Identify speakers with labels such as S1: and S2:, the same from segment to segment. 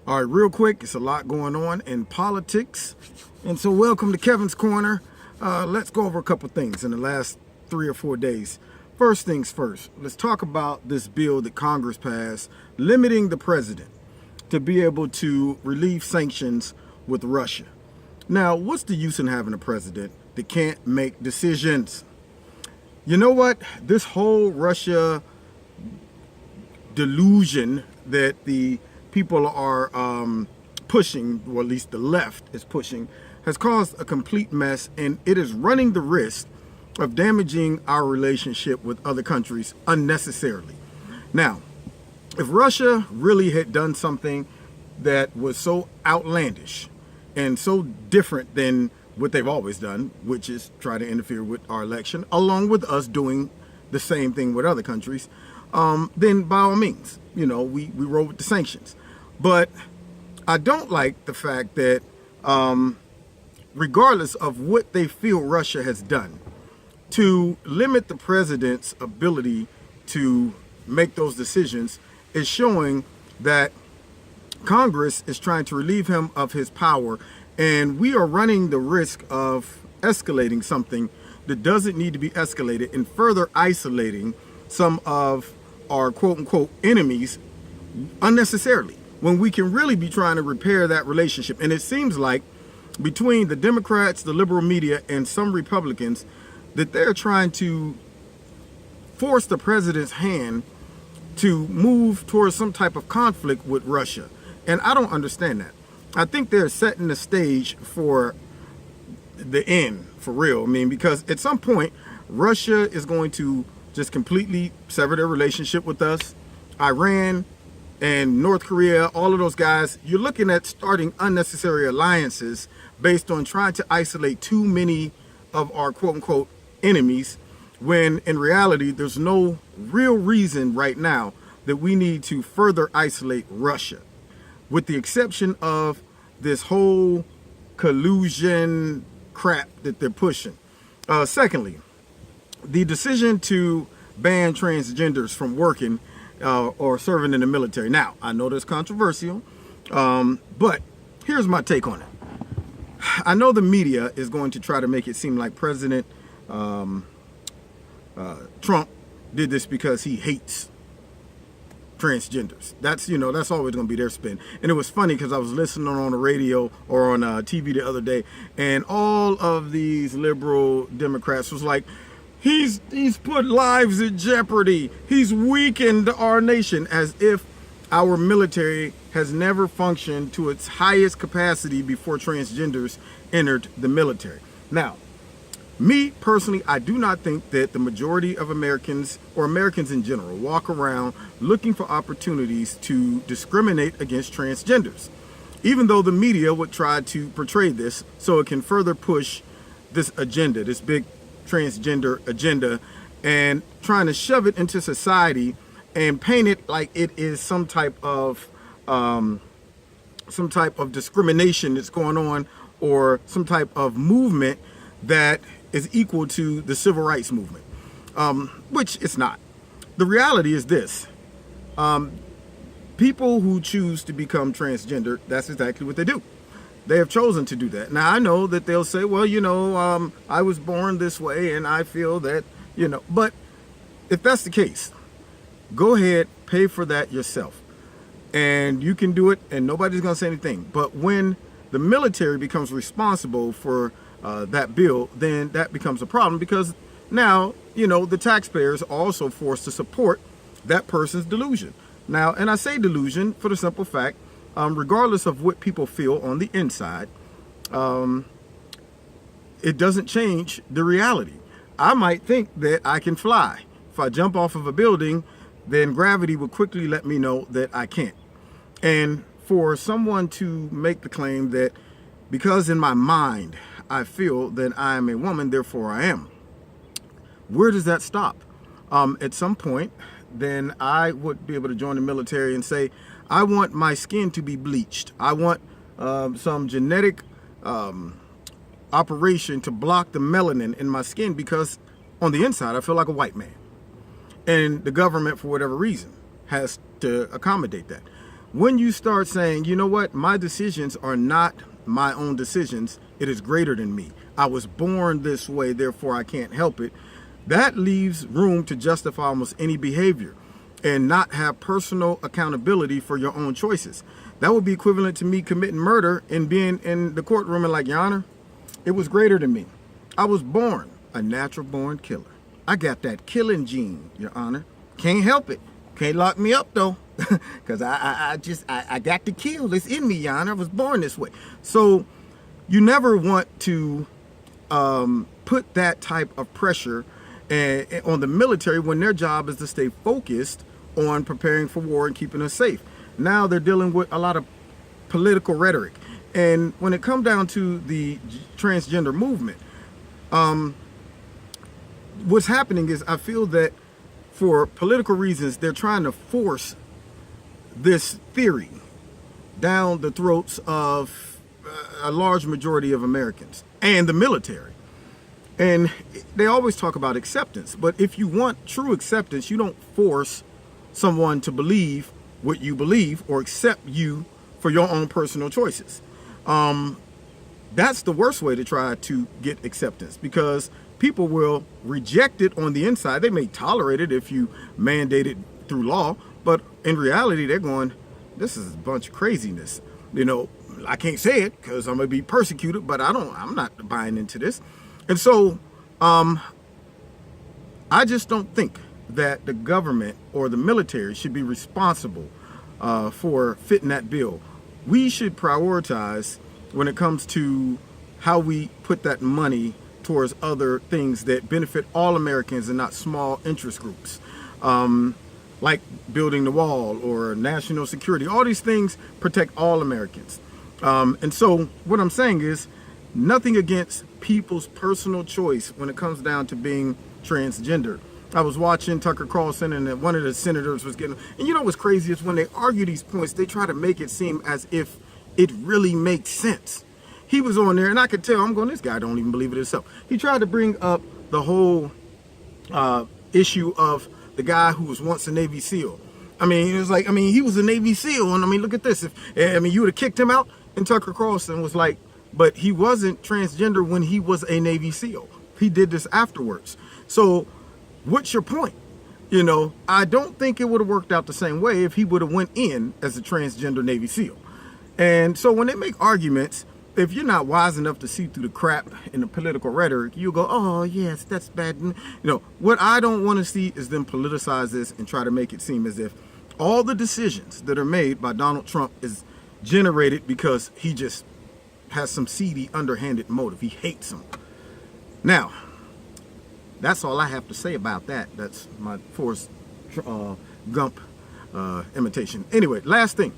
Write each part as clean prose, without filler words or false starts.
S1: All right, real quick, it's a lot going on in politics. And so welcome to Kevin's Corner. Let's go over a couple things in the last 3 or 4 days. First things first, let's talk about this bill that Congress passed limiting the president to be able to relieve sanctions with Russia. Now, what's the use in having a president that can't make decisions? You know what? This whole Russia delusion that the people are pushing, or at least the left is pushing, has caused a complete mess, and it is running the risk of damaging our relationship with other countries unnecessarily. Now, if Russia really had done something that was so outlandish and so different than what they've always done, which is try to interfere with our election, along with us doing the same thing with other countries, then by all means, we roll with the sanctions. But I don't like the fact that regardless of what they feel Russia has done, to limit the president's ability to make those decisions is showing that Congress is trying to relieve him of his power, and we are running the risk of escalating something that doesn't need to be escalated and further isolating some of our quote-unquote enemies unnecessarily, when we can really be trying to repair that relationship. And it seems like between the Democrats, the liberal media, and some Republicans, that they're trying to force the president's hand to move towards some type of conflict with Russia. And I don't understand that. I think they're setting the stage for the end, for real. I mean, because at some point, Russia is going to just completely sever their relationship with us. Iran and North Korea, all of those guys, you're looking at starting unnecessary alliances based on trying to isolate too many of our quote-unquote enemies, when in reality, there's no real reason right now that we need to further isolate Russia, with the exception of this whole collusion crap that they're pushing. Secondly, the decision to ban transgenders from working or serving in the military. Now, I know that's controversial, but here's my take on it. I know the media is going to try to make it seem like President Trump did this because he hates transgenders. That's always going to be their spin. And it was funny because I was listening on the radio or on TV the other day, and all of these liberal Democrats was like, he's put lives in jeopardy. He's weakened our nation, as if our military has never functioned to its highest capacity before transgenders entered the military. Now, me personally, I do not think that the majority of Americans, or Americans in general, walk around looking for opportunities to discriminate against transgenders, even though the media would try to portray this so it can further push this agenda, this big transgender agenda, and trying to shove it into society and paint it like it is some type of discrimination that's going on, or some type of movement that is equal to the civil rights movement, which it's not. The reality is this. People who choose to become transgender, that's exactly what they do. They have chosen to do that. Now, I know that they'll say, well, I was born this way and I feel that, but if that's the case, go ahead, pay for that yourself. And you can do it and nobody's going to say anything. But when the military becomes responsible for that bill, then that becomes a problem, because now, the taxpayers are also forced to support that person's delusion. Now, and I say delusion for the simple fact, regardless of what people feel on the inside, it doesn't change the reality. I might think that I can fly. If I jump off of a building, then gravity will quickly let me know that I can't. And for someone to make the claim that because in my mind I feel that I am a woman, therefore I am, where does that stop? At some point, then I would be able to join the military and say, I want my skin to be bleached. I want some genetic operation to block the melanin in my skin, because on the inside I feel like a white man. And the government, for whatever reason, has to accommodate that. when you start saying, you know what, my decisions are not my own decisions, it is greater than me. I was born this way, therefore I can't help it. That leaves room to justify almost any behavior and not have personal accountability for your own choices. That would be equivalent to me committing murder and being in the courtroom and like, Your Honor, it was greater than me. I was born a natural born killer. I got that killing gene, Your Honor. Can't help it. Can't lock me up though, because I got to kill. It's in me, Your Honor. I was born this way. So you never want to put that type of pressure on the military when their job is to stay focused on preparing for war and keeping us safe. Now they're dealing with a lot of political rhetoric. And when it comes down to the transgender movement, what's happening is I feel that for political reasons, they're trying to force this theory down the throats of a large majority of Americans and the military. And they always talk about acceptance, but if you want true acceptance, you don't force someone to believe what you believe or accept you for your own personal choices. That's the worst way to try to get acceptance, because people will reject it on the inside. They may tolerate it if you mandate it through law, but in reality, they're going, this is a bunch of craziness. You know, I can't say it because I'm gonna be persecuted, but I'm not buying into this. And so I just don't think that the government or the military should be responsible for fitting that bill. We should prioritize when it comes to how we put that money towards other things that benefit all Americans and not small interest groups, like building the wall or national security. All these things protect all Americans. And so what I'm saying is nothing against people's personal choice when it comes down to being transgender. I was watching Tucker Carlson, and one of the senators was getting, and you know what's crazy is when they argue these points, they try to make it seem as if it really makes sense. He was on there, and I could tell, I'm going, this guy don't even believe it himself. He tried to bring up the whole issue of the guy who was once a Navy SEAL. I mean, it was like, he was a Navy SEAL, and look at this. You would have kicked him out, and Tucker Carlson was like, but he wasn't transgender when he was a Navy SEAL. He did this afterwards. So what's your point? You know, I don't think it would have worked out the same way if he would have went in as a transgender Navy SEAL. And so when they make arguments, if you're not wise enough to see through the crap in the political rhetoric, you go, oh, yes, that's bad. You know, what I don't want to see is them politicize this and try to make it seem as if all the decisions that are made by Donald Trump is generated because he just has some seedy, underhanded motive. He hates them. Now, that's all I have to say about that. That's my Forrest Gump imitation. Anyway, last thing.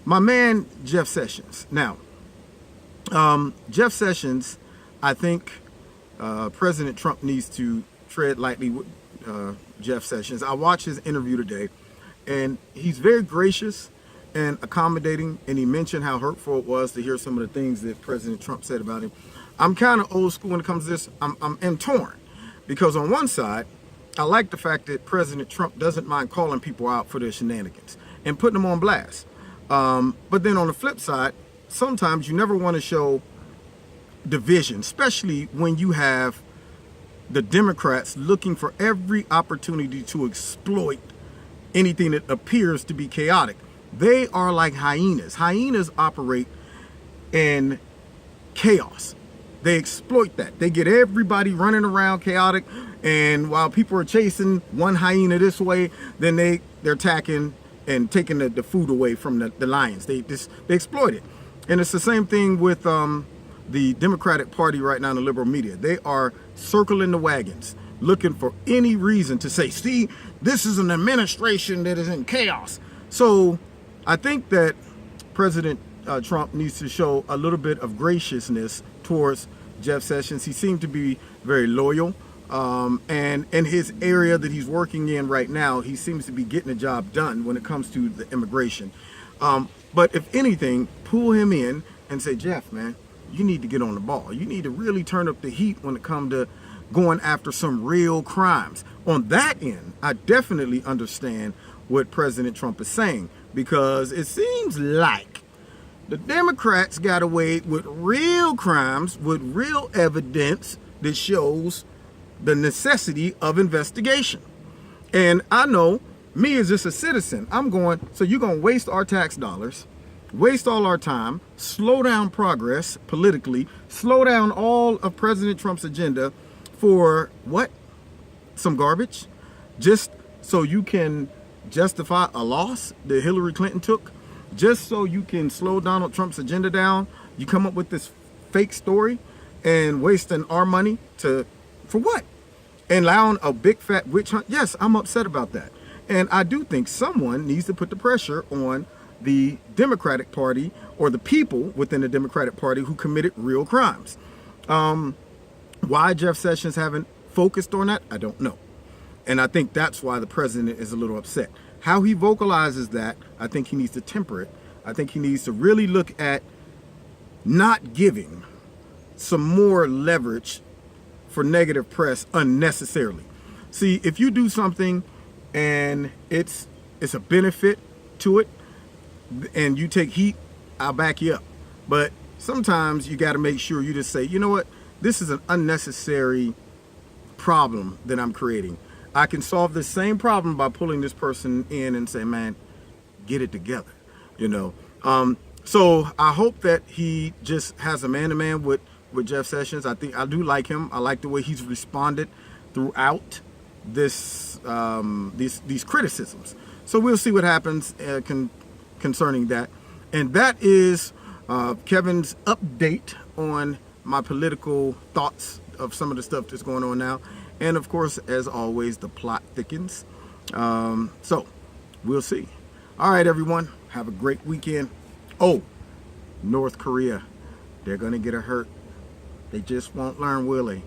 S1: My man, Jeff Sessions. Now, Jeff Sessions, I think President Trump needs to tread lightly with Jeff Sessions. I watched his interview today, and he's very gracious and accommodating, and he mentioned how hurtful it was to hear some of the things that President Trump said about him. I'm kind of old school when it comes to this. I'm torn, because on one side, I like the fact that President Trump doesn't mind calling people out for their shenanigans and putting them on blast. But then on the flip side, sometimes you never want to show division, especially when you have the Democrats looking for every opportunity to exploit anything that appears to be chaotic. They are like hyenas. Hyenas operate in chaos. They exploit that. They get everybody running around chaotic, and while people are chasing one hyena this way, then they're attacking and taking the food away from the lions. They exploit it. And it's the same thing with the Democratic Party right now in the liberal media. They are circling the wagons, looking for any reason to say, see, this is an administration that is in chaos. So I think that President Trump needs to show a little bit of graciousness towards Jeff Sessions. He seemed to be very loyal. And in his area that he's working in right now, he seems to be getting the job done when it comes to the immigration. But if anything, pull him in and say, Jeff, man, you need to get on the ball. You need to really turn up the heat when it comes to going after some real crimes. On that end, I definitely understand what President Trump is saying. because it seems like the Democrats got away with real crimes, with real evidence that shows the necessity of investigation. And I know, me as just a citizen, I'm going, so you're going to waste our tax dollars, waste all our time, slow down progress politically, slow down all of President Trump's agenda for what? Some garbage? Just so you can justify a loss that Hillary Clinton took? Just so you can slow Donald Trump's agenda down? You come up with this fake story and wasting our money for what? And allowing a big fat witch hunt? Yes, I'm upset about that. And I do think someone needs to put the pressure on the Democratic Party or the people within the Democratic Party who committed real crimes. Why Jeff Sessions haven't focused on that, I don't know. And I think that's why the president is a little upset. How he vocalizes that, I think he needs to temper it. I think he needs to really look at not giving some more leverage for negative press unnecessarily. See, if you do something and it's a benefit to it and you take heat, I'll back you up. But sometimes you got to make sure you just say, you know what, this is an unnecessary problem that I'm creating. I can solve the same problem by pulling this person in and say, man, get it together, you know. So I hope that he just has a man-to-man with Jeff Sessions. I do like him. I like the way he's responded throughout this these criticisms. So we'll see what happens concerning that. And that is Kevin's update on my political thoughts of some of the stuff that's going on now. And of course, as always, the plot thickens. So we'll see. All right, everyone. Have a great weekend. Oh, North Korea. They're going to get hurt. They just won't learn, will they?